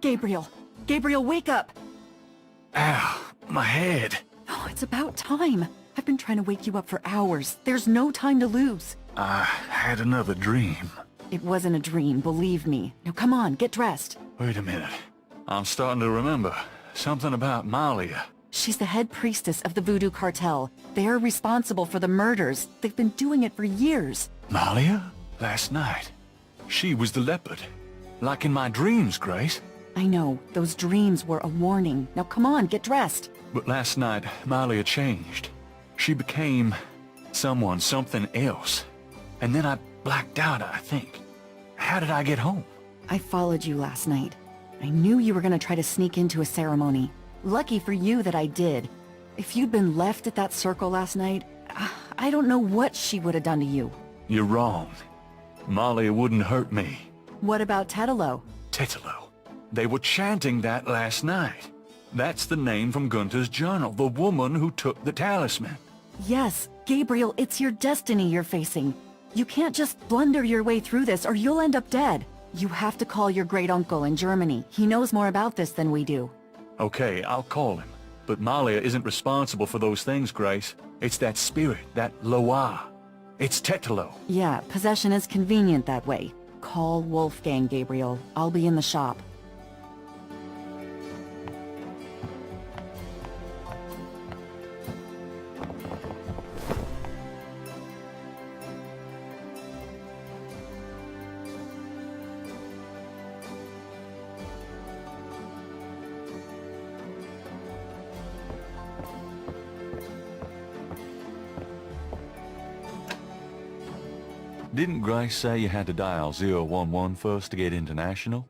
Gabriel! Gabriel, wake up! Ow, my head. Oh, it's about time. I've been trying to wake you up for hours. There's no time to lose. I had another dream. It wasn't a dream, believe me. Now come on, get dressed. Wait a minute. I'm starting to remember. Something about Malia. She's the head priestess of the Voodoo Cartel. They're responsible for the murders. They've been doing it for years. Malia? Last night. She was the leopard. Like in my dreams, Grace. I know, those dreams were a warning. Now come on, get dressed. But last night, Malia changed. She became something else. And then I blacked out, I think. How did I get home? I followed you last night. I knew you were gonna try to sneak into a ceremony. Lucky for you that I did. If you'd been left at that circle last night, I don't know what she would have done to you. You're wrong. Malia wouldn't hurt me. What about Tetelo? Tetelo. They were chanting that last night. That's the name from Gunter's journal, the woman who took the talisman. Yes, Gabriel, it's your destiny you're facing. You can't just blunder your way through this or you'll end up dead. You have to call your great-uncle in Germany. He knows more about this than we do. Okay, I'll call him. But Malia isn't responsible for those things, Grace. It's that spirit, that Loa. It's Tetelo. Yeah, possession is convenient that way. Call Wolfgang, Gabriel. I'll be in the shop. Didn't Grace say you had to dial 011 first to get international?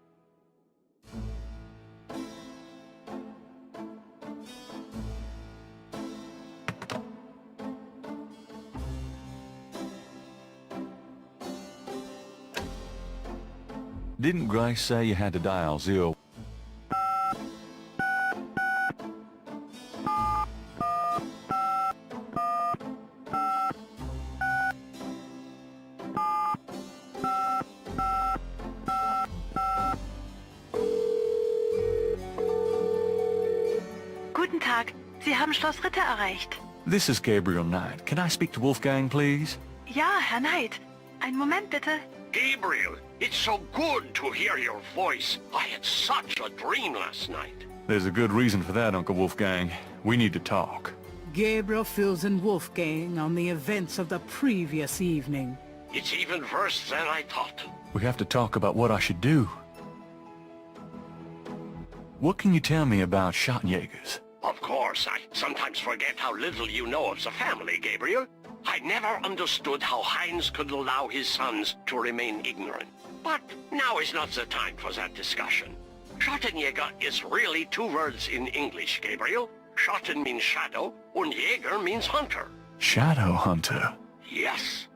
Didn't Grace say you had to dial 0... Guten Tag, Sie haben Schloss Ritter erreicht. This is Gabriel Knight. Can I speak to Wolfgang, please? Ja, Herr Knight. Einen Moment bitte. Gabriel, it's so good to hear your voice. I had such a dream last night. There's a good reason for that, Uncle Wolfgang. We need to talk. Gabriel fills in Wolfgang on the events of the previous evening. It's even worse than I thought. We have to talk about what I should do. What can you tell me about Schottenjägers? Of course, I sometimes forget how little you know of the family, Gabriel. I never understood how Heinz could allow his sons to remain ignorant. But now is not the time for that discussion. Schottenjäger is really two words in English, Gabriel. Schotten means shadow, and Jäger means hunter. Shadow Hunter? Yes,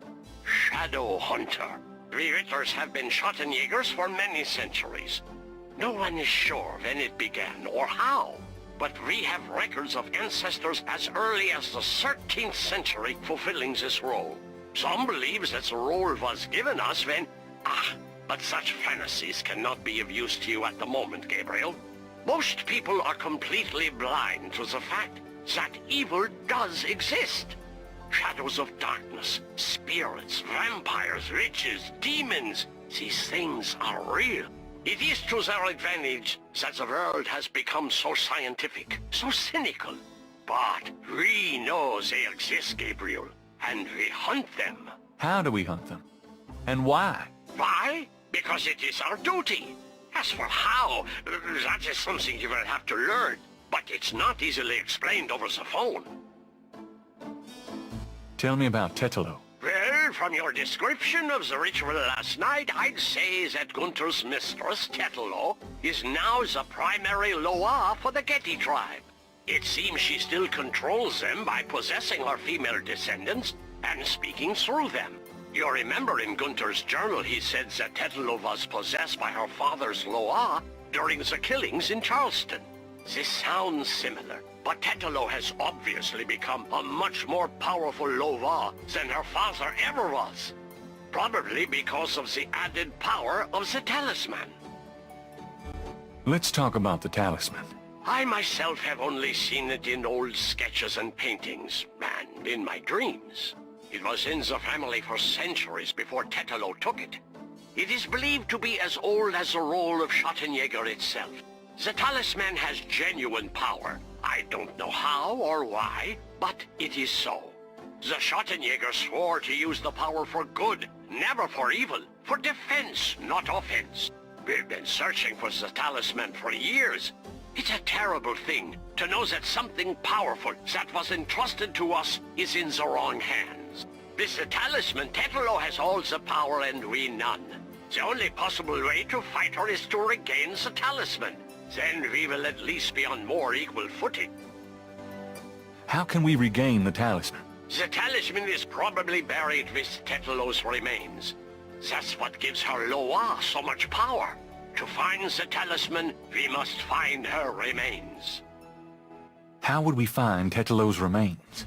shadow hunter. We Ritters have been Schottenjägers for many centuries. No one is sure when it began or how, but we have records of ancestors as early as the 13th century fulfilling this role. Some believe that the role was given us when... but such fantasies cannot be of use to you at the moment, Gabriel. Most people are completely blind to the fact that evil does exist. Shadows of darkness, spirits, vampires, witches, demons, these things are real. It is to their advantage that the world has become so scientific, so cynical. But we know they exist, Gabriel, and we hunt them. How do we hunt them? And why? Why? Because it is our duty. As for how, that is something you will have to learn. But it's not easily explained over the phone. Tell me about Tetelo. Well, from your description of the ritual last night, I'd say that Gunter's mistress, Tetelo, is now the primary Loa for the Getty tribe. It seems she still controls them by possessing her female descendants and speaking through them. You remember in Gunter's journal he said that Tetelo was possessed by her father's Loa during the killings in Charleston. This sounds similar, but Tetelo has obviously become a much more powerful Loa than her father ever was. Probably because of the added power of the talisman. Let's talk about the talisman. I myself have only seen it in old sketches and paintings, and in my dreams. It was in the family for centuries before Tetelo took it. It is believed to be as old as the role of Schottenjäger itself. The talisman has genuine power. I don't know how or why, but it is so. The Schottenjäger swore to use the power for good, never for evil, for defense, not offense. We've been searching for the talisman for years. It's a terrible thing to know that something powerful that was entrusted to us is in the wrong hands. With the talisman, Tetelo has all the power and we none. The only possible way to fight her is to regain the talisman. Then we will at least be on more equal footing. How can we regain the talisman? The talisman is probably buried with Tetelo's remains. That's what gives her Loa so much power. To find the talisman, we must find her remains. How would we find Tetelo's remains?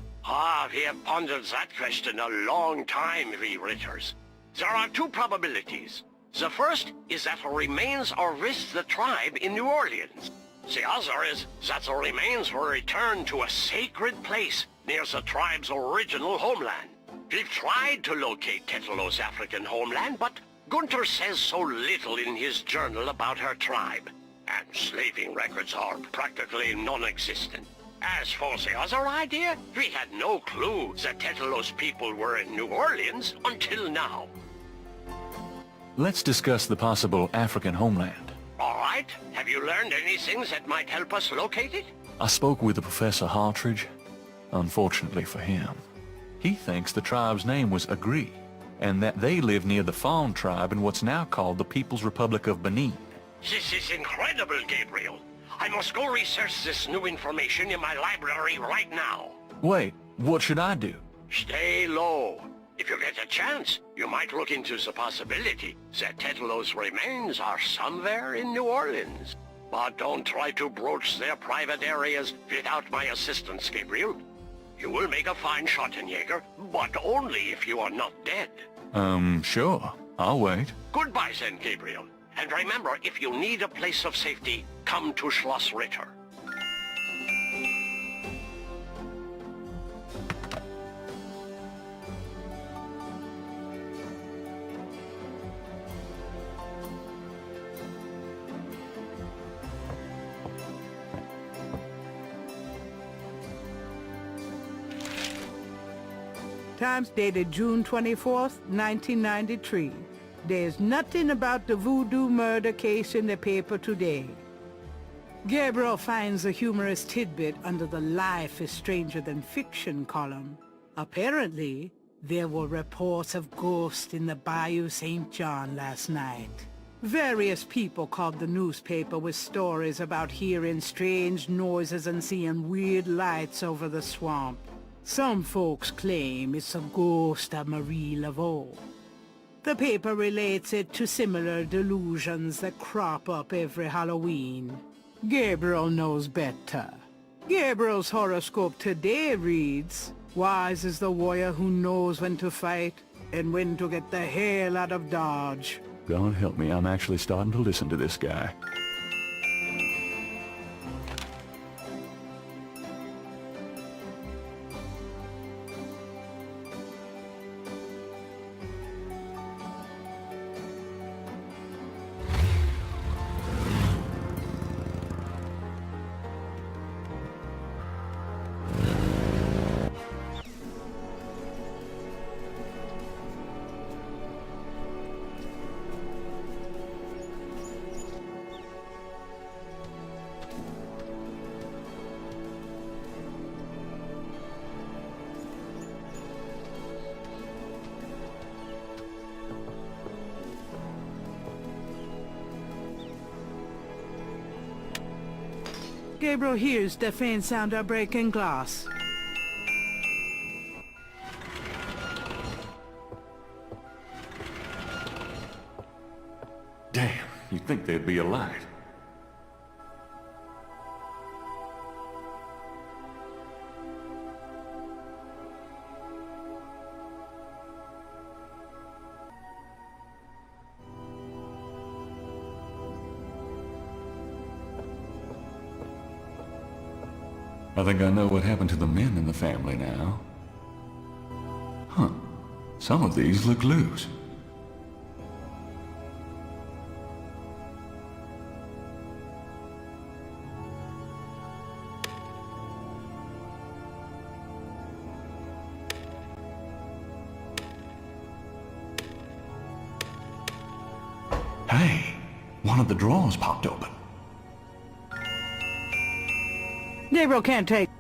We have pondered that question a long time, we Ritters. There are two probabilities. The first is that her remains are with the tribe in New Orleans. The other is that the remains were returned to a sacred place near the tribe's original homeland. We've tried to locate Tetelo's African homeland, but Gunther says so little in his journal about her tribe, and slaving records are practically non-existent. As for the other idea, we had no clue that Tetelo's people were in New Orleans until now. Let's discuss the possible African homeland. All right. Have you learned anything that might help us locate it? I spoke with the Professor Hartridge. Unfortunately for him, he thinks the tribe's name was Agree, and that they live near the Fawn tribe in what's now called the People's Republic of Benin. This is incredible, Gabriel. I must go research this new information in my library right now. Wait, what should I do? Stay low. If you get a chance, you might look into the possibility that Tetelo's remains are somewhere in New Orleans. But don't try to broach their private areas without my assistance, Gabriel. You will make a fine Schottenjäger, but only if you are not dead. Sure. I'll wait. Goodbye then, Gabriel. And remember, if you need a place of safety, come to Schloss Ritter. Times dated June 24th, 1993. There's nothing about the voodoo murder case in the paper today. Gabriel finds a humorous tidbit under the Life is Stranger Than Fiction column. Apparently, there were reports of ghosts in the Bayou St. John last night. Various people called the newspaper with stories about hearing strange noises and seeing weird lights over the swamp. Some folks claim it's a ghost of Marie Laveau. The paper relates it to similar delusions that crop up every Halloween. Gabriel knows better. Gabriel's horoscope today reads, "Wise is the warrior who knows when to fight and when to get the hell out of Dodge." God help me, I'm actually starting to listen to this guy. Gabriel hears the faint sound of breaking glass. Damn, you'd think there'd be a light. I think I know what happened to the men in the family now. Huh. Some of these look loose. Hey, one of the drawers popped open. Gabriel can't take...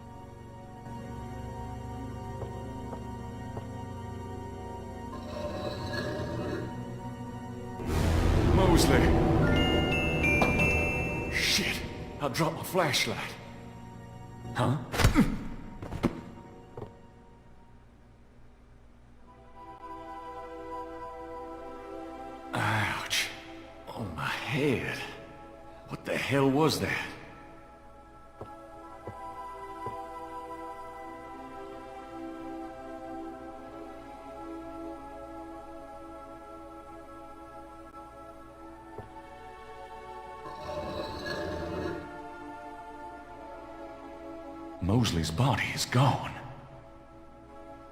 Mosley! Shit! I dropped my flashlight. Huh? Ouch. Oh, my head. What the hell was that? Mosley's body is gone.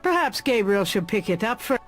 Perhaps Gabriel should pick it up for...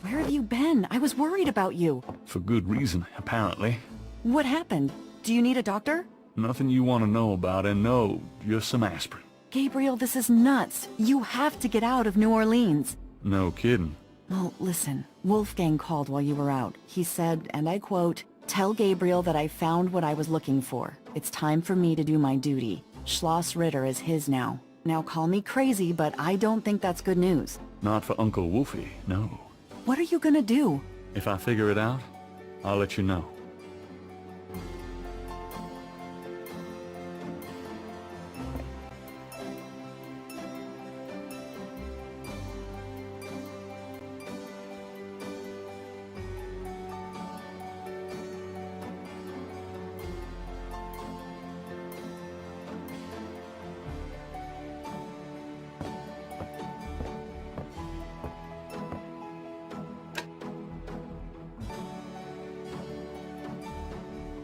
Where have you been? I was worried about you. For good reason, apparently. What happened? Do you need a doctor? Nothing you want to know about, and no, just some aspirin. Gabriel, this is nuts. You have to get out of New Orleans. No kidding. Well, listen. Wolfgang called while you were out. He said, and I quote, "Tell Gabriel that I found what I was looking for. It's time for me to do my duty. Schloss Ritter is his now. Now call me crazy, but I don't think that's good news." Not for Uncle Wolfie, no. What are you gonna do? If I figure it out, I'll let you know.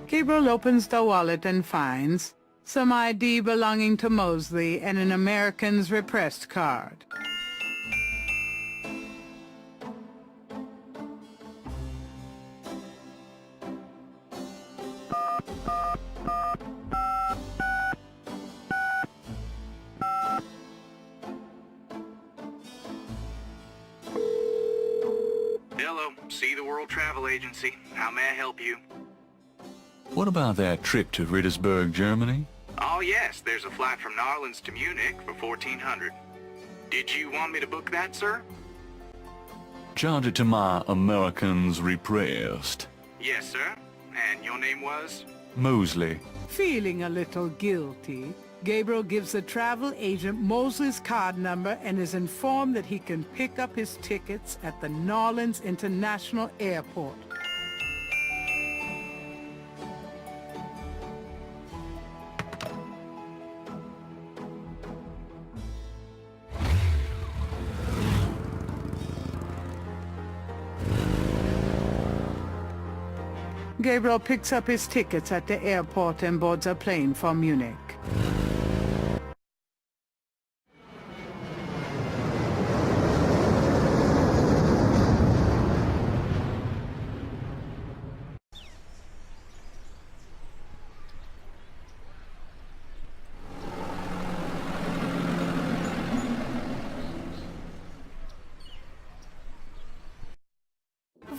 Gabriel opens the wallet and finds some ID belonging to Mosley and an American's repressed card. Hello, See the World Travel Agency. How may I help you? What about that trip to Rittersburg, Germany? Oh yes, there's a flight from Narlands to Munich for 1400. Did you want me to book that, sir? Charge it to my Americans repressed. Yes, sir. And your name was? Mosley. Feeling a little guilty, Gabriel gives the travel agent Mosley's card number and is informed that he can pick up his tickets at the Narlands International Airport. Gabriel picks up his tickets at the airport and boards a plane for Munich.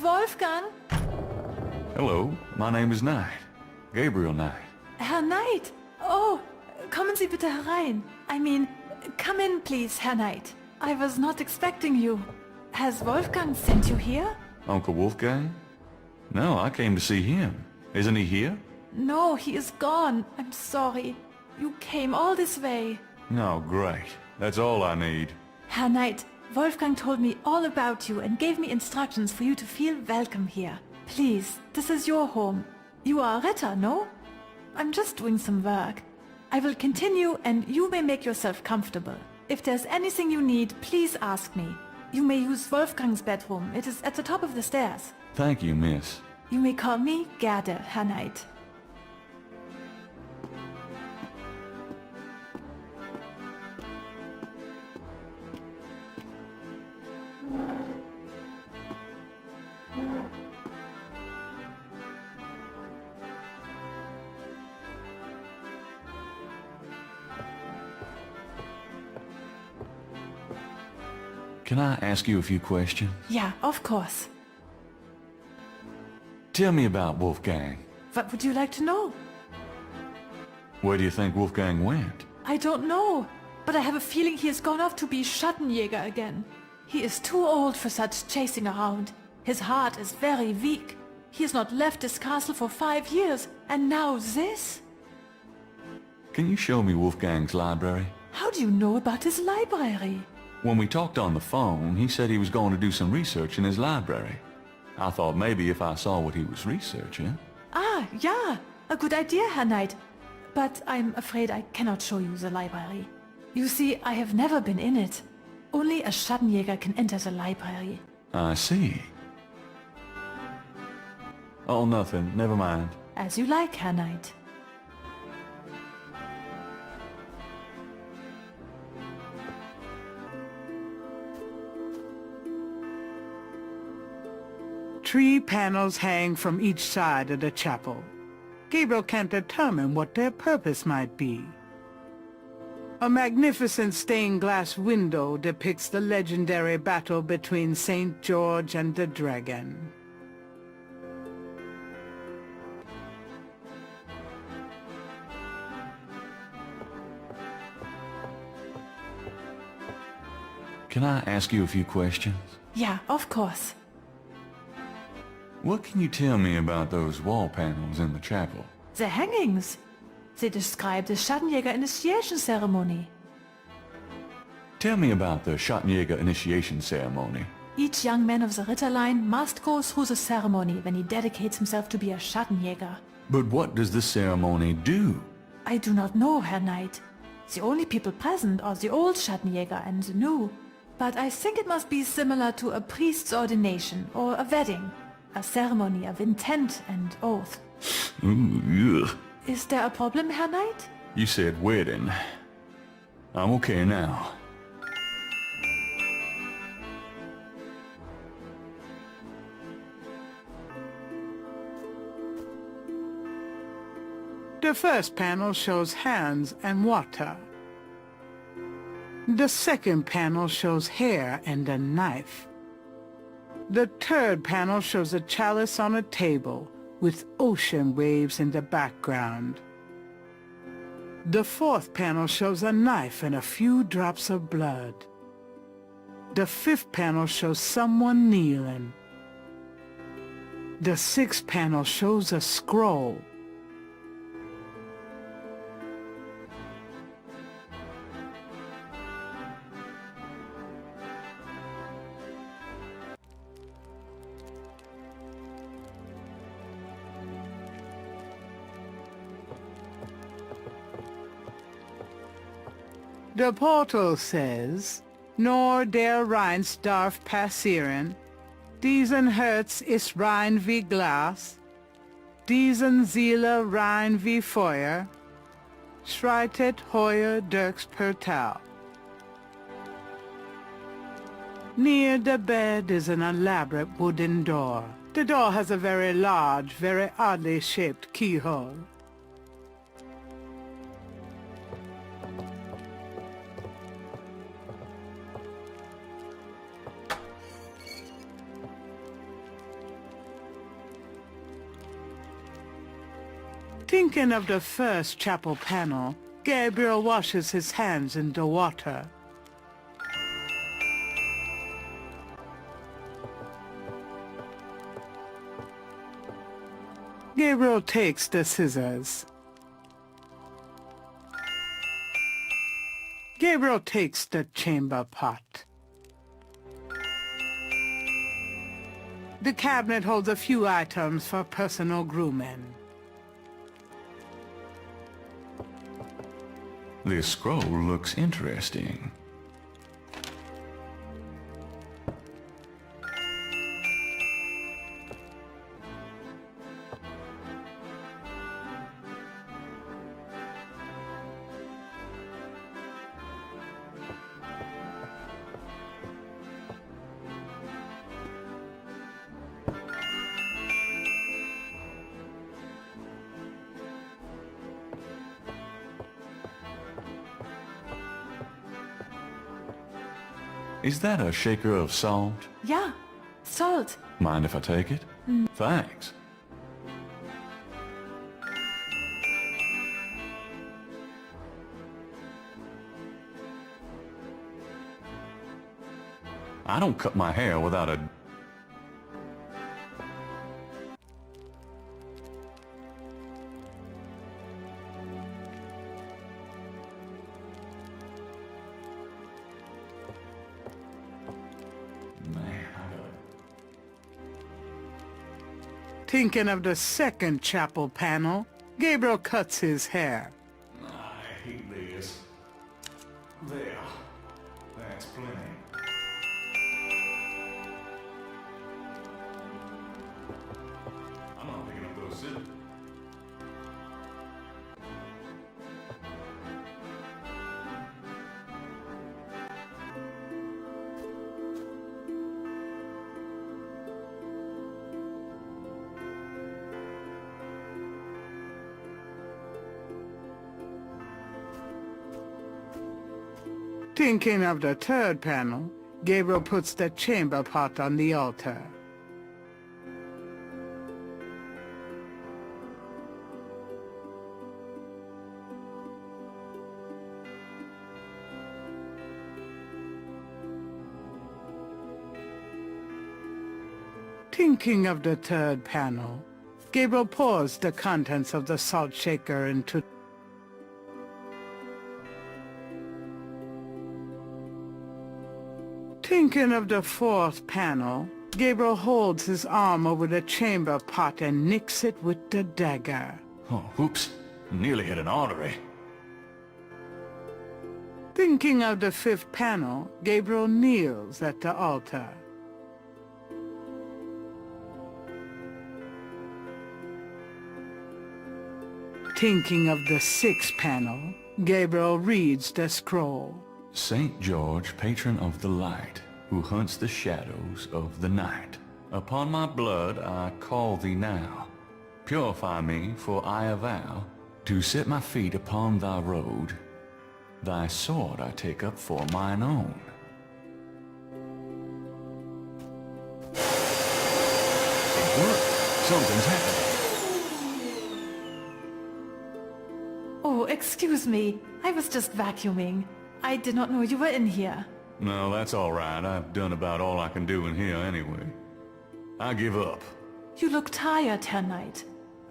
Wolfgang? Hello, my name is Knight. Gabriel Knight. Herr Knight! Oh, kommen Sie bitte herein. I mean, come in please, Herr Knight. I was not expecting you. Has Wolfgang sent you here? Uncle Wolfgang? No, I came to see him. Isn't he here? No, he is gone. I'm sorry. You came all this way. No, great. That's all I need. Herr Knight, Wolfgang told me all about you and gave me instructions for you to feel welcome here. Please, this is your home. You are a Ritter, no? I'm just doing some work. I will continue and you may make yourself comfortable. If there's anything you need, please ask me. You may use Wolfgang's bedroom. It is at the top of the stairs. Thank you, miss. You may call me Gerda, Herr Knight. Can I ask you a few questions? Yeah, of course. Tell me about Wolfgang. What would you like to know? Where do you think Wolfgang went? I don't know, but I have a feeling he has gone off to be Schattenjäger again. He is too old for such chasing around. His heart is very weak. He has not left this castle for 5 years, and now this? Can you show me Wolfgang's library? How do you know about his library? When we talked on the phone, he said he was going to do some research in his library. I thought maybe if I saw what he was researching. Ah, yeah, a good idea, Herr Knight. But I'm afraid I cannot show you the library. You see, I have never been in it. Only a Schattenjäger can enter the library. I see. Oh, nothing. Never mind. As you like, Herr Knight. Three panels hang from each side of the chapel. Gabriel can't determine what their purpose might be. A magnificent stained glass window depicts the legendary battle between St. George and the dragon. Can I ask you a few questions? Yeah, of course. What can you tell me about those wall panels in the chapel? The hangings. They describe the Schattenjäger initiation ceremony. Tell me about the Schattenjäger initiation ceremony. Each young man of the Ritter line must go through the ceremony when he dedicates himself to be a Schattenjäger. But what does this ceremony do? I do not know, Herr Knight. The only people present are the old Schattenjäger and the new. But I think it must be similar to a priest's ordination or a wedding. A ceremony of intent and oath. Ooh, ugh. Is there a problem, Herr Knight? You said wedding. I'm okay now. The first panel shows hands and water. The second panel shows hair and a knife. The third panel shows a chalice on a table with ocean waves in the background. The fourth panel shows a knife and a few drops of blood. The fifth panel shows someone kneeling. The sixth panel shows a scroll. The portal says, Nor der Rheins darf passieren, diesen Herz ist rein wie Glas, diesen Seele rein wie Feuer, schreitet heuer durchs Portal. Near the bed is an elaborate wooden door. The door has a very large, very oddly shaped keyhole. Thinking of the first chapel panel, Gabriel washes his hands in the water. Gabriel takes the scissors. Gabriel takes the chamber pot. The cabinet holds a few items for personal grooming. This scroll looks interesting. Is that a shaker of salt? Yeah, salt. Mind if I take it? Thanks. I don't cut my hair without a... Thinking of the second chapel panel, Gabriel cuts his hair. I hate this. There. That's plenty. I'm not picking up those scissors. Thinking of the third panel, Gabriel puts the chamber pot on the altar. Thinking of the third panel, Gabriel pours the contents of the salt shaker into... Thinking of the fourth panel, Gabriel holds his arm over the chamber pot and nicks it with the dagger. Oh, whoops. Nearly hit an artery. Thinking of the fifth panel, Gabriel kneels at the altar. Thinking of the sixth panel, Gabriel reads the scroll. Saint George, patron of the light, who hunts the shadows of the night. Upon my blood I call thee now. Purify me, for I avow to set my feet upon thy road. Thy sword I take up for mine own. It worked. Something's happening. Oh, excuse me. I was just vacuuming. I did not know you were in here. No, that's all right. I've done about all I can do in here anyway. I give up. You look tired, Herr Knight.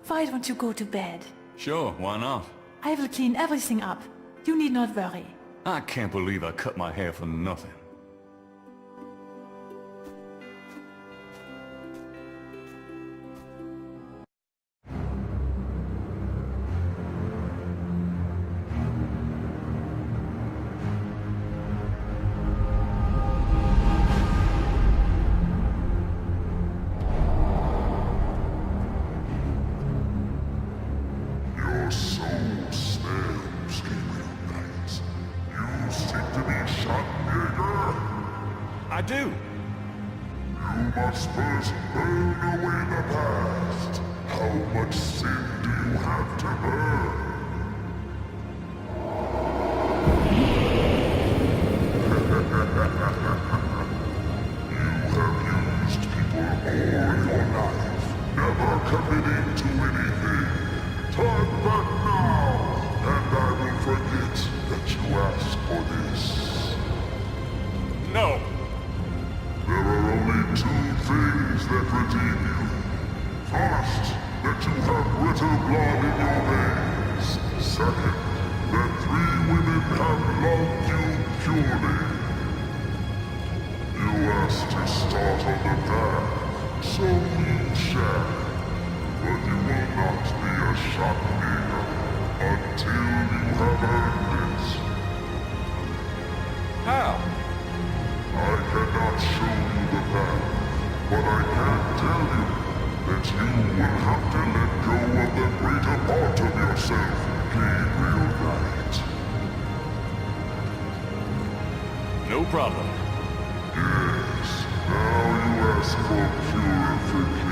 Why don't you go to bed? Sure, why not? I will clean everything up. You need not worry. I can't believe I cut my hair for nothing. Your soul snares, Gabriel Knight. You seek to be Schattenjäger? I do. You must first burn away the past. How much sin do you have to burn? You have used people all your life, never committing to anything. Turn back now, and I will forget that you asked for this. No. There are only two things that redeem you. First, that you have purely. You asked to start on the path, so you shall. But you will not be a shopkeeper until you have earned it. How? I cannot show you the path, but I can tell you that you will have to let go of the greater part of yourself, Gabriel Knight. No problem. Yes, now you ask for purification.